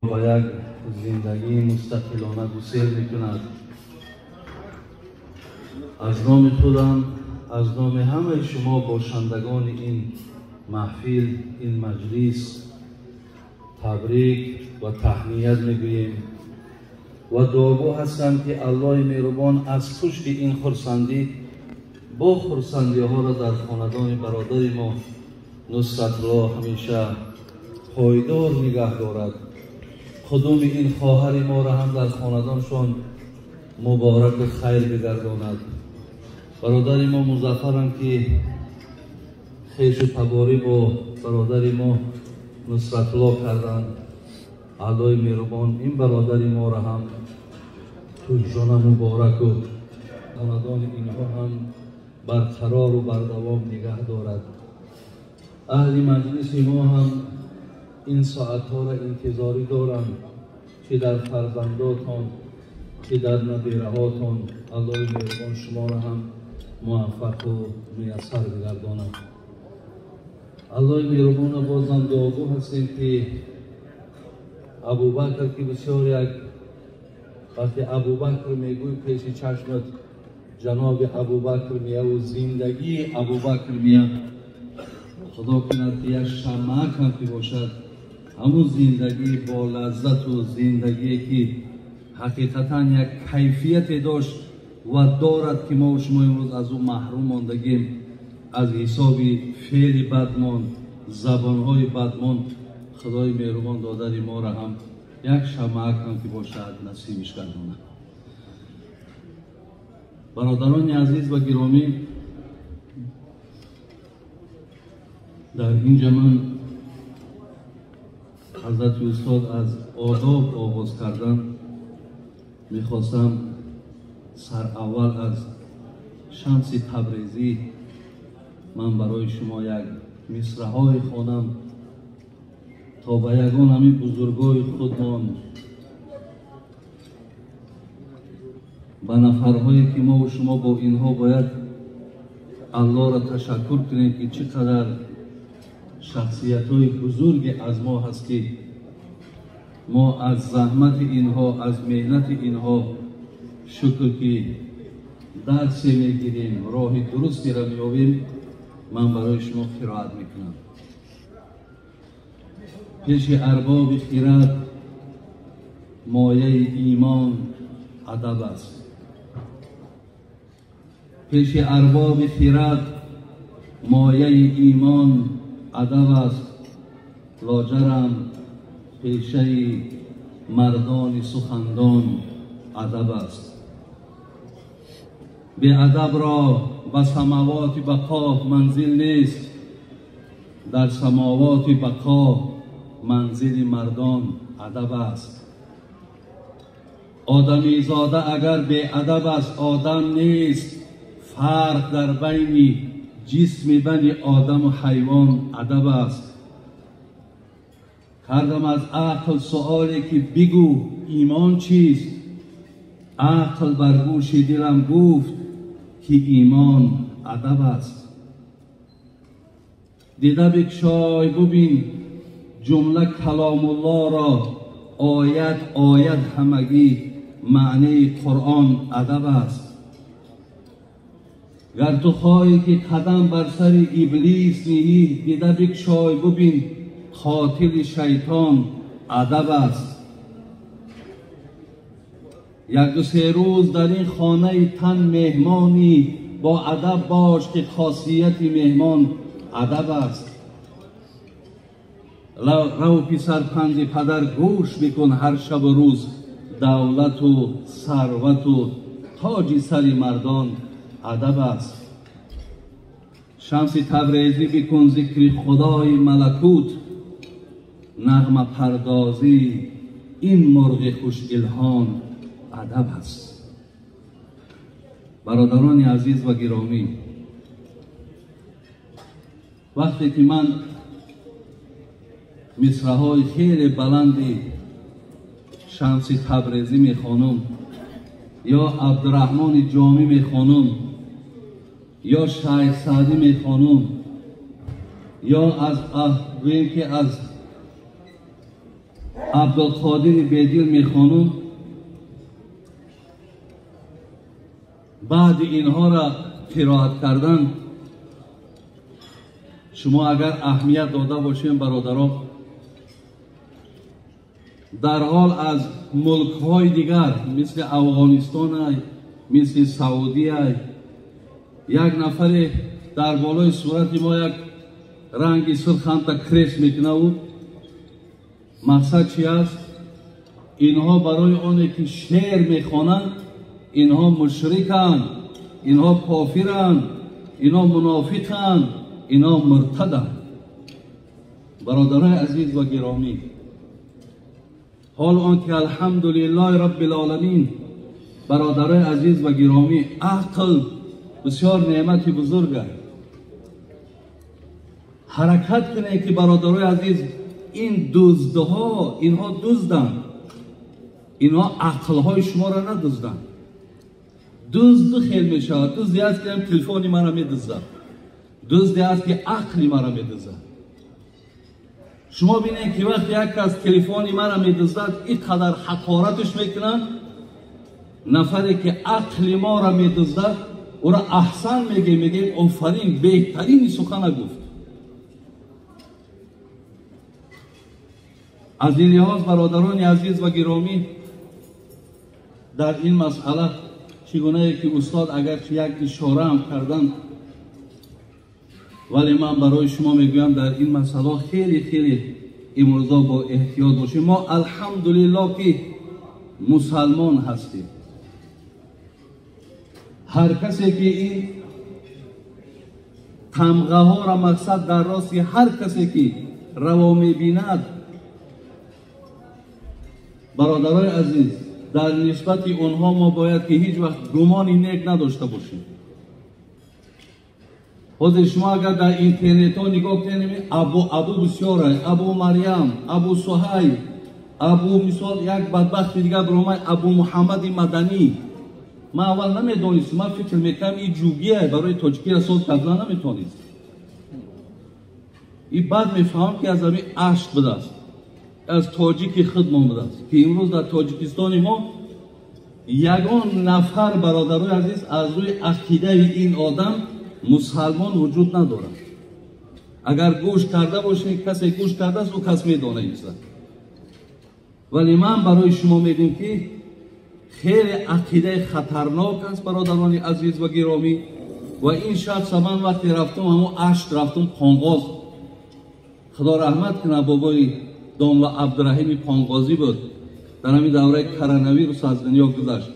با یک زندگی مستقلانه گسیل میکند. از نام خودم، از نام همه شما باشندگان این محفل، این مجلس تبریک و تهنیت میگوییم و دعاگو هستم که الله مهربان از پشت این خرسندی با خرسندی ها را در خاندان برادر ما نصرت الله همیشه پایدار نگه دارد. خدوم این خواهر ما را هم در خاندانشان مبارک و خیر بگرداند. برادر ما مظفرم که خیش و تباری با برادر ما نصرت الله کردند. الله مهربان این برادر ما را هم تویشان مبارک و خاندان اینها هم برقرار و بردوام نگه دارد. اهل مجلس ما هم این ساعتها را انتظاری دارم که در فرزنداتان که در نبیرهاتان الله مهربان شما را هم موفق و میسر بگرداند. الله مهربان بازم دعاگو هستیم که ابوبکر که بسیار یک وقتی ابوبکر میگوی پیش چشمت جناب ابوبکر میاد و زندگی ابوبکر میاد. خدا کند که یک شمع هم که باشد همون زندگی با لذت و زندگی که حقیقتا یک کیفیت داشت و دارد که ما و شما امروز از اون محروم ماندگیم از حساب فعل بدمان، زبانهای بدمان. خدای مهربان دادن ما را هم یک شمع هم که باشد نصیبش گرداند. برادران عزیز و گرامی، در اینجا من حضرت استاد از آداب آغاز کردن میخواستم سر اول از شمس تبریزی من برای شما یک مصرع های خوانم تا به یگان همین بزرگای خودمان به نفرهایی که ما و شما با اینها باید الله را تشکر کنیم که چقدر شخصیت های بزرگ از ما هست که ما از زحمت اینها، از مهنت اینها شکر که درس میگیریم، راه درستی را میابیم. من برای شما قرائت میکنم. پیش ارباب خرد مایه ایمان ادب است. پیش ارباب خرد مایه ایمان ادب است. لاجرم پیشه مردان سخندان ادب است. به ادب را به سماوات بقا منزل نیست، در سماوات بقا منزل مردان ادب است. آدمی زاده اگر به ادب است آدم نیست، فرق در بین جسم بنی آدم و حیوان ادب است. کردم از عقل سؤالی که بگو ایمان چیست، عقل بر گوش دلم گفت که ایمان ادب است. دیده بگشای ببین جمله کلام الله را، آیت آیت همگی معنی قرآن ادب است. گر تو خواهی که قدم بر سر ابلیس نهی، دیده بگشای ببین قاتل شیطان ادب است. یک دو سه روز در این خانه تن مهمانی، با ادب باش که خاصیت مهمان ادب است. رو پسر پند پدر گوش بکن هر شب و روز، دولت و ثروت و تاج سر مردان ادب است. شمس تبریزی بکن ذکر خدای ملکوت، نغمه پردازی این مرغ خوش الهان ادب است. برادران عزیز و گرامی، وقتی که من مصرع های خیلی بلندی شمس تبریزی میخوانم یا عبدالرحمن جامی میخوانم یا شیخ سعدی میخوانم یا از عبدالقادر بیدیل میخوانم. بعد اینها را قرائت کردن، شما اگر اهمیت داده باشین برادران، در حال از ملک های دیگر مثل افغانستان، مثل سعودیه، یک نفر در بالای صورت ما یک رنگ سرخانتا کریس میکنه و مقصد چی است؟ اینها برای آنه که شعر میخوانند اینها مشرکند، اینها کافرند، اینها منافقند، اینها مرتدند. برادرای عزیز و گرامی، حال آنکه الحمدلله رب العالمین، برادرای عزیز و گرامی، عقل بسیار نعمت بزرگ است. حرکت کنه که برادرای عزیز این دزدها، اینها دزدند، اینها عقلهای شما را ندزدند. دزد خیلی میشود، دزدی است که هم تلفونی مرا میدزد، دزدی است که عقلی مرا میدزد. شما بینید که وقتی یک کس تلفونی مرا میدزد اینقدر حقارتش میکنن، نفری که عقل ما را میدزد او را احسن میگیم آفرین، بهترین سخن گفت. از این لحاظ برادران عزیز و گرامی، در این مسئله چگونه که استاد اگرچه یک اشاره هم کردن، ولی من برای شما میگویم در این مسئله خیلی امروزا با احتیاط باشیم. ما الحمدلله که مسلمان هستیم. هر کسی که این تمغه ها را مقصد در راستی هر کسی که روا میبیند، برادرای عزیز، در نسبت اونها ما باید که هیچ وقت گمانی نیک نداشته باشیم. خود شما اگر در اینترنت ها نگاه کنید، ابو بسیار است، ابو مریم، ابو سهیل، ابو مثال یک بدبخت دیگر برامای ابو محمد مدنی. من اول نمیدونستم، من فکر میکنم این جوگیه برای تاجیکی رسول قبلا نمیتونست. این بعد میفهم که از همین عشق بده است، از تاجیک خود آمده است که امروز در تاجیکستان ما یگان نفر برادرای عزیز از روی عقیده این آدم مسلمان وجود ندارد. اگر گوش کرده باشه، کسی گوش کرده است، او کس میدانه ایست. ولی من برای شما میگم که خیلی عقیده خطرناک است برادران عزیز و گرامی. و این شخص من وقتی رفتم همون عشق رفتم پانغاز، خدا رحمت کنه بابای داملا عبدالرحیم پانغازی بود، در همین دوره کرونا از دنیا گذشت.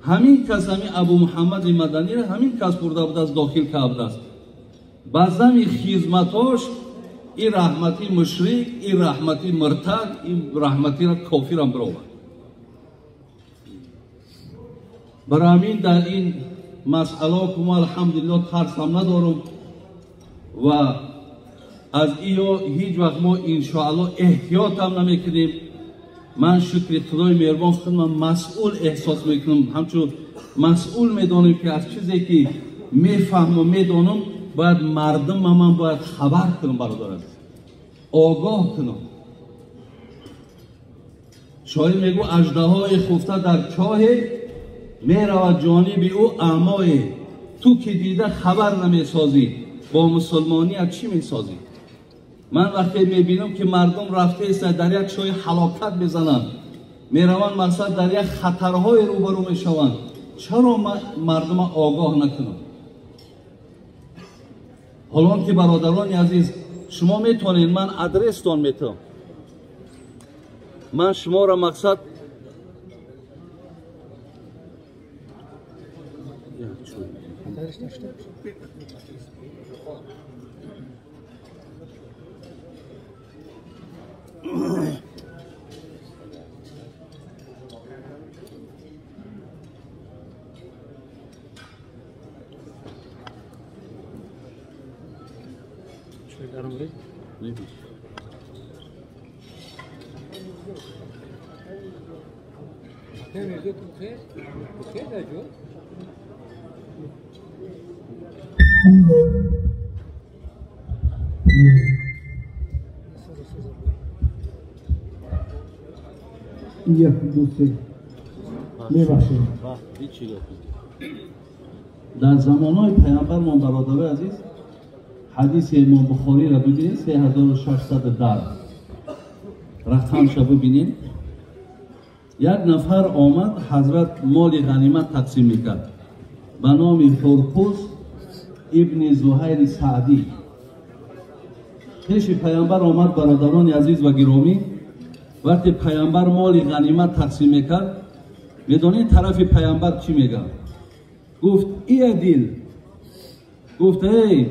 همین کس، همین ابو محمد مدنی را همین کس برده بود از داخل کعبه است. بعضی خدمتاش این رحمتی مشرک، این رحمتی مرتد، این رحمتی را کافر هم برآورد. برای همین در این مسئله که ما الحمدلله ترس هم ندارم و از ایو هیچ وقت ما انشاءالله احتیاط هم نمیکنیم. من شکر خدای مهربان خودم مسئول احساس میکنم، همچون مسئول میدانم که از چیزی که میفهم و میدانم باید مردم من باید خبر کنم، برادر است آگاه کنم. شاید میگو اژدهای خفته در چاه میرود جانب او اعمای، تو که دیده خبر نمیسازی، با مسلمانی از چی میسازی؟ من وقتی میبینم که مردم رفته است در یک چای حلاکت بزنند، میروند مقصد در یک خطرهای روبرو میشوند، چرا مردم آگاه نکنم؟ حالا که برادران عزیز شما میتونید، من ادرس تون میتونم، من شما را مقصد یک دوستی میبخشید. در زمانهای پیامبر ما برادر عزیز حدیث امام بخاری را ببینید 3610 رقمش را ببینید. یک نفر آمد حضرت مال غنیمت تقسیم میکرد به نام هرقوس ابن زهیر سعدی. پیش پیامبر آمد برادران عزیز و گرامی. وقتی پیامبر مال غنیمت تقسیم میکرد میدونید طرف پیامبر چی میگه؟ گفت ای عدل، گفت ای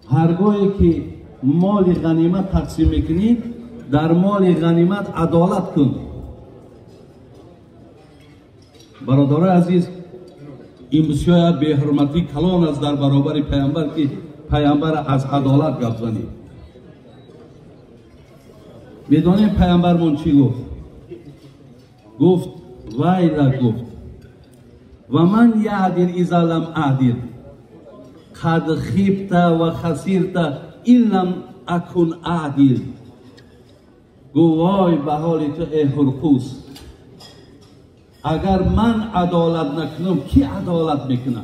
هرگاهی که مال غنیمت تقسیم میکنید در مال غنیمت عدالت کن. برادر عزیز این بسیار به حرمتی کلان است در برابر پیامبر که پیامبر از عدالت گپ زنید. میدونید پیامبر من چی گفت؟ گفت ویلک، گفت و من یعدل اذا لم اعدل قد خیبت و خسیرت این لم اکن اعدل. گو وای به حال تو ای هرقوس، اگر من عدالت نکنم کی عدالت میکنه؟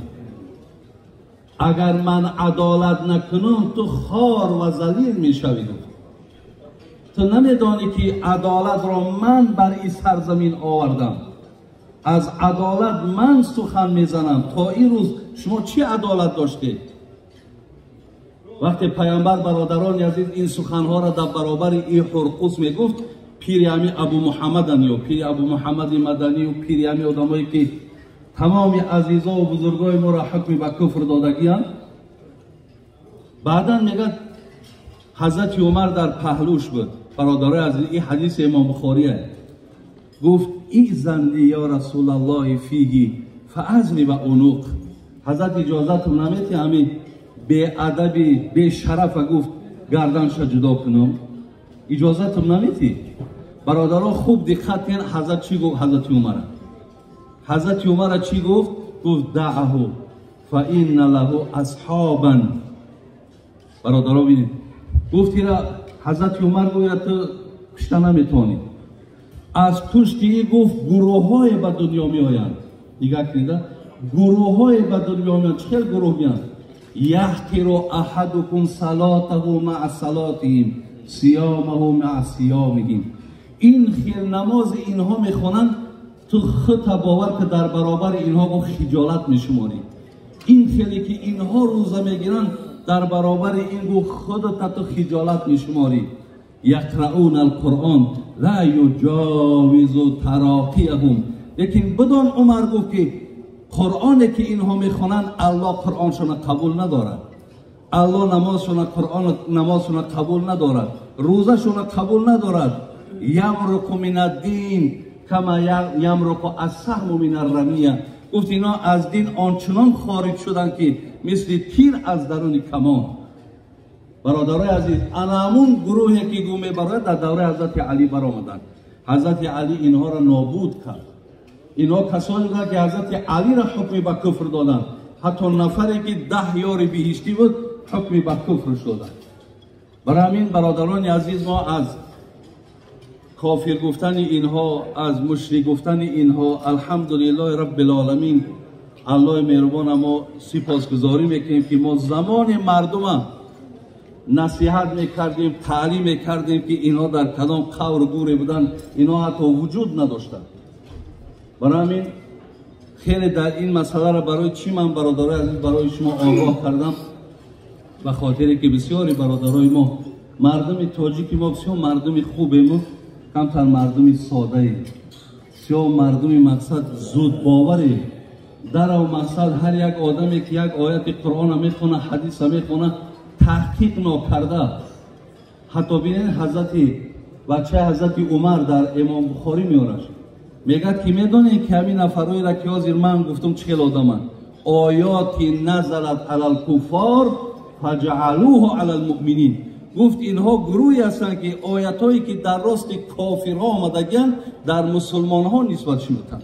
اگر من عدالت نکنم تو خوار و ذلیل میشوی. تو نمیدانی که عدالت را من بر این سرزمین آوردم، از عدالت من سخن میزنم. تا این روز شما چی عدالت داشتید؟ وقتی پیامبر برادران عزیز این سخنها را در برابر این هرقوس میگفت، پیری همی ابو محمد یا پیری ابو محمد مدنی و پیری همی آدمایی که تمام عزیزا و بزرگای ما را حکم به کفر دادگیان، بعدا میگه حضرت عمر در پهلوش بود. برادر عزیز این حدیث امام بخاریه. گفت ایذن لی یا رسول الله فیه فاذنی و عنق. حضرت اجازت نمیتی همین به ادبی به شرف گفت گردنش جدا کنم؟ اجازت نمیتی؟ برادران خوب دقت کن حضرت چی گفت؟ حضرت عمر چی گفت؟ گفت دعه فإن له اصحابا. برادران ببینید گفت حضرت عمر گوید تو کشته نمیتونی. از پشتی گفت گروه های به دنیا می آیند. نگاه کنید گروه های به دنیا می آیند. چه گروه می آیند؟ یحقر احدکم صلاته مع صلاتهم صیامه مع صیامهم. این خیل نماز اینها میخوانند تو خود باور که در برابر اینها با خجالت میشماری. این خیلی که اینها روزه میگیرن در برابر این گو خودت تو خجالت میشماری. یقرؤون القرآن لا یجاوز تراقیهم. لیکن بدان عمر گفت که قرآنی که اینها میخوانند الله قرآنشون قبول ندارد، الله نمازشون قرآن نمازشون قبول ندارد، روزشون قبول ندارد. یمرق من الدین کما یمرق السهم من الرمیه. گفت اینا از دین آنچنان خارج شدن که مثل تیر از درون کمان. برادرای عزیز انامون گروهی که گومه برای در دوره حضرت علی برآمدند. حضرت علی اینها را نابود کرد. اینها کسانی بودند که حضرت علی را حکم به کفر دادند. حتی نفری که 10 یار بهشتی بود حکم به کفر شدند. برای همین برادران عزیز ما از کافر گفتن اینها، از مشرک گفتن اینها الحمدلله رب العالمین الله مهربان ما سپاسگزاری میکنیم که ما زمان مردم نصیحت میکردیم، تعلیم میکردیم که اینها در کدام قور گوره بودن، اینها حتی وجود نداشتند. برای همین خیلی در این مسئله را برای چی من برادرای عزیز برای شما آگاه کردم؟ به خاطری که بسیاری برادرای ما مردم تاجیک ما بسیار مردم خوبیم، کمتر مردم ساده ایم، بسیار مردم مقصد زود باوری. در او مقصد هر یک آدمی که یک آیت قرآن میخونه، حدیث میخونه، تحقیق نکرده. حتی ببینید حضرت عمر در امام بخاری میارش میگه که میدونید که همین نفرایی را که حاضر من گفتم چه آدمن؟ آیاتی نزلت علی الکفار فجعلوها علی المؤمنین. گفت اینها گروهی هستند که آیتایی که در راست کافرها آمدگن در مسلمان ها نسبت شدند.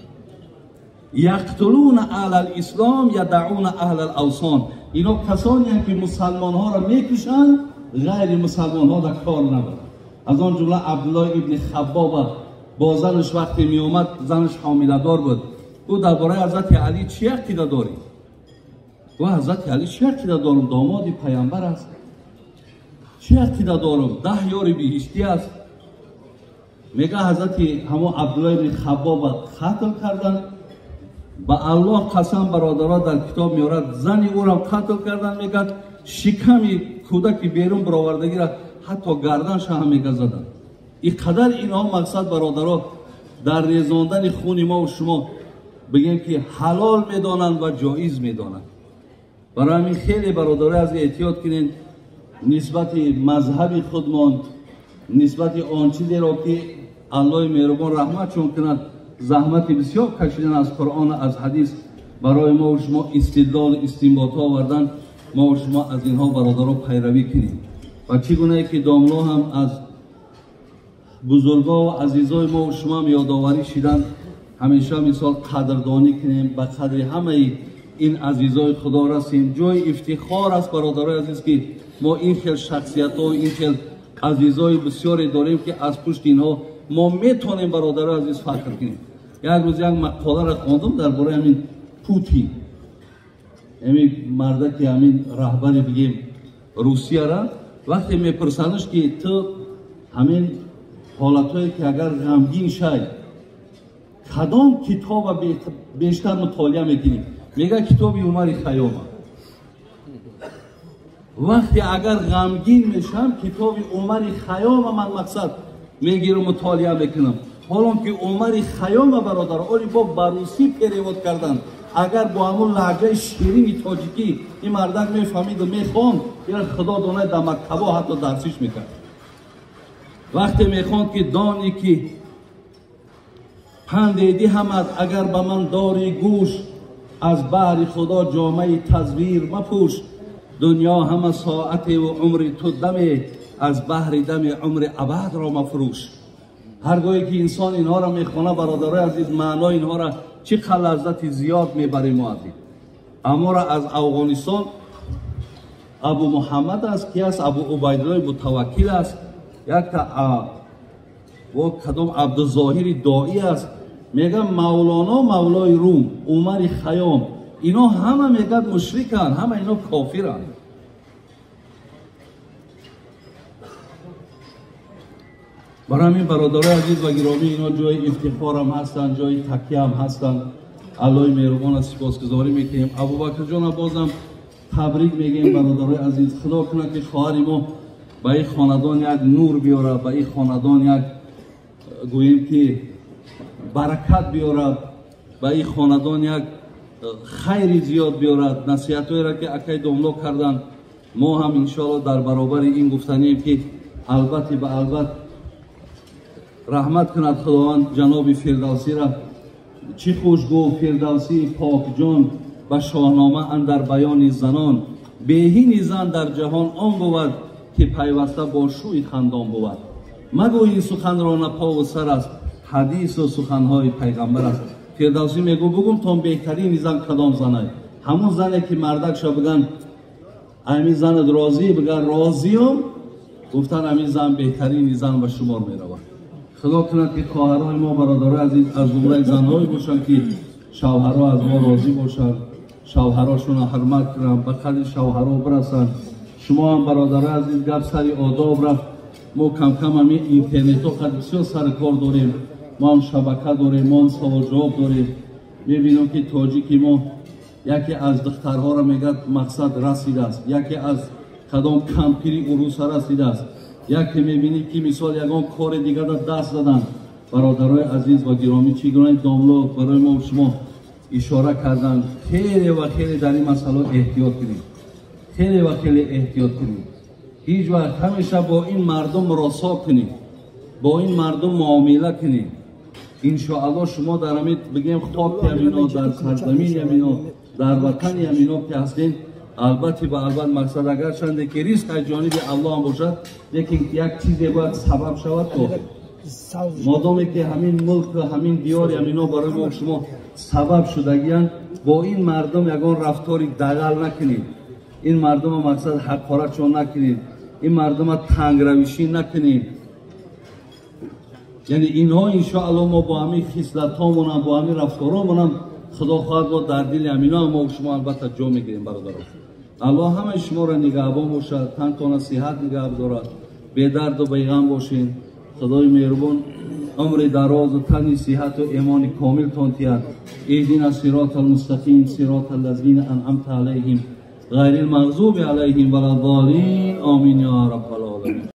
یقتلون اهل الاسلام یدعون اهل الاوثان. اینا کسانی هستند که مسلمان ها را میکشند، غیر مسلمان ها در کار ندارند. از آن جمله عبدالله ابن خباب با زنش وقتی می اومد زنش حامله دار بود. او درباره حضرت علی چی عقیده داری؟ و حضرت علی چی عقیده دارم؟ داماد پیامبر است. چی عقیده دارم؟ 10 یار بهشتی است. میگه حضرت همون عبدالله بن خباب قتل کردن. با الله قسم برادرها در کتاب میارد زنی او را قتل کردن. میگه شکمی کودک بیرون برآوردگی را حتی گردنش هم میگه زدن. اینقدر اینها مقصد برادرها در ریزاندن خون ما و شما بگیم که حلال میدانند و جایز میدانند. برای همین خیلی برادرها از احتیاط کنین نسبت مذهب خودمان، نسبت آن چیزی را که الله مهربان رحمت چون کند زحمت بسیار کشیدن از قرآن از حدیث برای ما و شما استدلال استنباط آوردن. ما و شما از اینها برادرها پیروی کنیم و چگونه که داملا هم از بزرگا و عزیزای ما و شما یادآوری شدن همیشه مثال قدردانی کنیم به قدر همه این عزیزای خدا رسیم. جای افتخار است برادرای عزیز که ما این خیل شخصیت ها این خیل عزیزای بسیاری داریم که از پشت اینها ما میتونیم برادرای عزیز فخر کنیم. یک روز یک مقاله را خواندم درباره همین پوتین، همین مرد که همین رهبر بگیم روسیه را وقتی میپرسنش که تو همین حالتهایی که اگر غمگین شای کدام کتاب بیشتر مطالعه میکنی؟ میگه کتاب عمر خیام. وقتی اگر غمگین میشم کتاب عمر خیام من مقصد میگیرم مطالعه میکنم. حالا که عمر خیام برادر اولی با بروسی پیرواد کردن اگر با همون لهجه شیرین تاجیکی این مردک میفهمید و میخوند یا خدا دانه در مکتبا حتی درسیش میکرد. وقتی میخوند که دانی که پندیدی همت اگر به من داری گوش از بحر خدا جامعه تزویر مپوش دنیا همه ساعت و عمر تو دمی از بحر دم عمر ابد را مفروش. هرگاهی که انسان اینها را میخونه برادرای عزیز معنای اینها را چه لذت زیاد میبریم ما عزیز. اما را از افغانستان ابو محمد است که است ابو عبیدالله متوکل است یک تا و کدام عبدالظاهر داعی است میگه مولانا مولای روم عمر خیام اینا همه میگه مشرکن همه اینا کافرن. برای همین برادرای عزیز و گرامی اینا جای افتخار هم هستن جای تکیه هم هستن. الله مهربان از سپاسگزاری میکنیم. ابوبکر جان بازم تبریک میگیم برادرای عزیز. خدا کنه که خواهر ما به این خاندان یک نور بیاره به این خاندان یک گوییم که برکت بیاره به این خاندان یک خیر زیاد بیارد. نصیحتایی را که اکای داملا کردن ما هم انشاءالله در برابر این گفتنیم که البته به البته رحمت کند خداوند جناب فردوسی را. چی خوش گفت فردوسی پاک جان به شاهنامه اندر بیان زنان بهین زن در جهان آن بود که پیوسته با شوی خندان بود. مگو این سخن را نه پا و سر است حدیث و سخنهای پیغمبر است. فردوسی میگو بگم تا بهترین زن کدام زنه؟ همون زنه که مردک شا بگن همین زن راضی بگن راضیم گفتن همین زن بهترین زن به شمار میروند. خدا کند که خواهرای ما برادرای عزیز از جمله زنهایی باشند که شوهرها از ما راضی باشند شوهراشون حرمت کنند به قدر شوهرها برسند. شما هم برادرای عزیز گپ سری آداب رفت ما کم کم همین اینترنت ها قد بسیار سر کار داریم. ما هم شبکه داریم ما هم سوال جواب داریم. میبینم که تاجیکی ما یکی از دخترها را میگد مقصد رسیده است یکی از کدام کمپیری عروس رسیده است یکی میبینی که مثال یکان کار دیگر را دست دادن. برادرای عزیز و گرامی چگونه داملا برای ما و شما اشاره کردن. خیلی و خیلی در این مسئله احتیاط کنید. خیلی و خیلی احتیاط کنید. هیچ وقت همیشه با این مردم مراسا کنید با این مردم معامله کنید. انشاءالله شما در همین بگیم خاک یمینا در سرزمین یمینا در وطن یمینا که هستین البته به البته مقصد اگر چنده که ریسک از جانب الله هم باشد لیکن یک چیزی باید سبب شود تو مادامی که همین ملک و همین دیار یمینا برای ما شما سبب شدگیان با این مردم یگان رفتاری دغل نکنید. این مردم مقصد حقارت چون نکنید. این مردم تنگ روشی نکنید. یعنی اینها انشاءالله ما با همین خصلت‌هامون هم با همین رفتارامون هم خدا خواهد با در دل همینا ما و شما البته جا میگیریم برادران. الله همه شما را نگهبان باشد، تنتان صحت نگه دارد، بی درد و بی غم باشین. خدای مهربان عمر دراز و تن صحت و ایمان کامل تان تیاد. اهدنا الصراط المستقیم صراط الذین انعمت علیهم غیر المغضوب علیهم ولا الضالین. آمین یا رب العالمین.